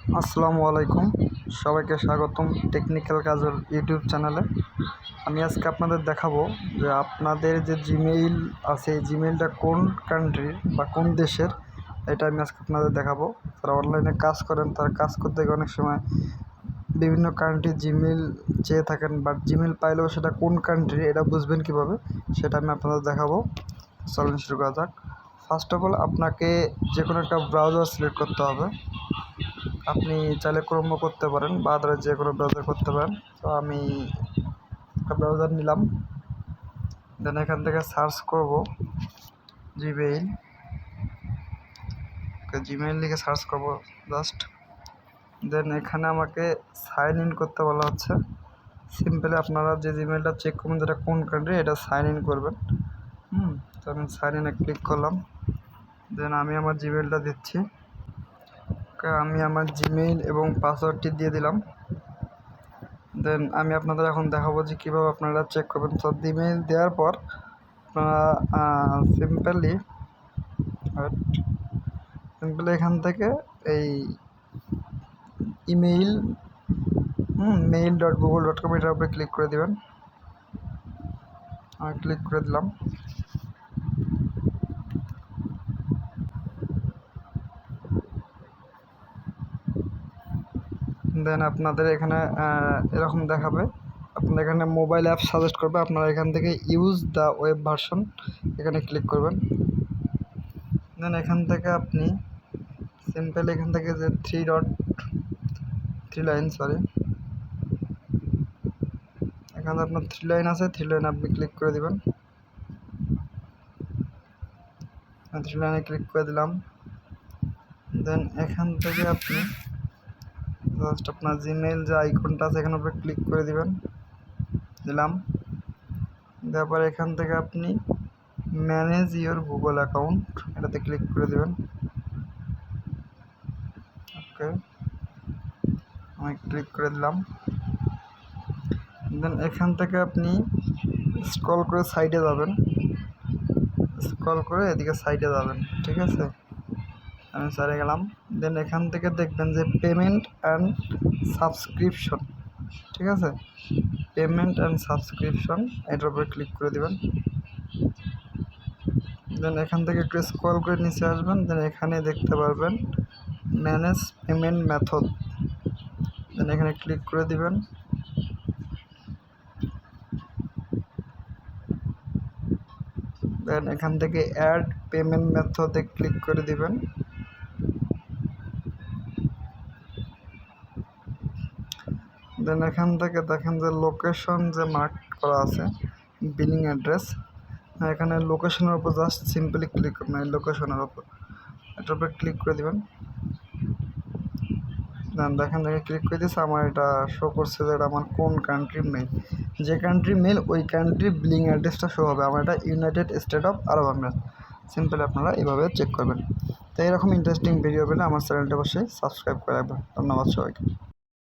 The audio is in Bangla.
আসসালামু আলাইকুম, সবাইকে স্বাগতম টেকনিক্যাল কাজের ইউটিউব চ্যানেলে। আমি আজকে আপনাদের দেখাবো যে আপনাদের যে জিমেইল আছে এই জিমেইলটা কোন কান্ট্রির বা কোন দেশের, এটা আমি আজকে আপনাদের দেখাবো। যারা অনলাইনে কাজ করেন তারা কাজ করতে গিয়ে অনেক সময় বিভিন্ন কান্ট্রির জিমেইল চেয়ে থাকেন, বাট জিমেইল পাইলেও সেটা কোন কান্ট্রি এটা বুঝবেন কীভাবে, সেটা আমি আপনাদের দেখাবো। চলুন শুরু করা যাক। ফার্স্ট অফ অল আপনাকে যে কোনো একটা ব্রাউজার সিলেক্ট করতে হবে। আপনি চাইলে ক্রোমও করতে পারেন বা আদার যে কোনো ব্রাউজার করতে পারেন। তো আমি একটা ব্রাউজার নিলাম, দেন এখান থেকে সার্চ করব জিমেইল। জিমেইল লিখে সার্চ করব জাস্ট, দেন এখানে আমাকে সাইন ইন করতে বলা হচ্ছে। সিম্পলি আপনারা যে জিমেইলটা চেক করবেন যেটা কোন কান্ট্রি এটা সাইন ইন করবেন। তো আমি সাইন ইনে ক্লিক করলাম, দেন আমি আমার জিমেইলটা দিচ্ছি। আমি আমার জিমেইল এবং পাসওয়ার্ডটি দিয়ে দিলাম। দেন আমি আপনাদের এখন দেখাবো যে কীভাবে আপনারা চেক করবেন। তো জিমেইল দেওয়ার পর আপনারা সিম্পলি এখান থেকে এই ইমেইল mail.google.com এটার উপরে ক্লিক করে দেবেন। আমি ক্লিক করে দিলাম। দেন আপনাদের এখানে এরকম দেখাবে, আপনাদের এখানে মোবাইল অ্যাপ সাজেস্ট করবে। আপনারা এখান থেকে ইউজ দ্য ওয়েব ভার্সন এখানে ক্লিক করবেন। দেন এখান থেকে আপনি সিম্পল এখান থেকে যে এখানে আপনার 3 লাইন আছে, 3 লাইন আপনি ক্লিক করে দিবেন। 3 লাইনে ক্লিক করে দিলাম। দেন এখান থেকে আপনি জাস্ট আপনার জিমেইল যে আইকনটা আছে এখানে উপরে ক্লিক করে দিবেন। দিলাম, দেওয়ার পর এখান থেকে আপনি ম্যানেজ ইওর গুগল অ্যাকাউন্ট এটাতে ক্লিক করে দিবেন। ওকে, আমি ক্লিক করে দিলাম। দেন এখান থেকে আপনি স্ক্রল করে সাইডে যাবেন, স্ক্রল করে এদিকে সাইডে যাবেন, ঠিক আছে। আমি সাইডে গেলাম। দেন এখান থেকে দেখবেন যে পেমেন্ট অ্যান্ড সাবস্ক্রিপশন, ঠিক আছে। পেমেন্ট অ্যান্ড সাবস্ক্রিপশন এটার উপরে ক্লিক করে দেবেন। দেন এখান থেকে একটু স্ক্রল করে নিচে আসবেন। দেন এখানে দেখতে পারবেন ম্যানেজ পেমেন্ট মেথড, দেন এখানে ক্লিক করে দিবেন। দেন এখান থেকে অ্যাড পেমেন্ট মেথডে ক্লিক করে দিবেন। দেন এখান থেকে দেখেন যে লোকেশন যে মার্ক করা আছে বিলিং অ্যাড্রেস, এখানে লোকেশনের উপর জাস্ট সিম্পলি ক্লিক করবেন। লোকেশনের উপর এটার উপরে ক্লিক করে দিবেন। দেন দেখেন ক্লিক করে দিয়েছে, আমার এটা শো করছে যে এটা আমার কোন কান্ট্রির মেল। যে কান্ট্রির মেল ওই কান্ট্রির বিলিং অ্যাড্রেসটা শো হবে। আমার এটা ইউনাইটেড স্টেট অফ আরব আমিরাত। সিম্পলি আপনারা এইভাবে চেক করবেন। তো এরকম ইন্টারেস্টিং ভিডিও পেলে আমার চ্যানেলটা অবশ্যই সাবস্ক্রাইব করে রাখবেন। ধন্যবাদ সবাইকে।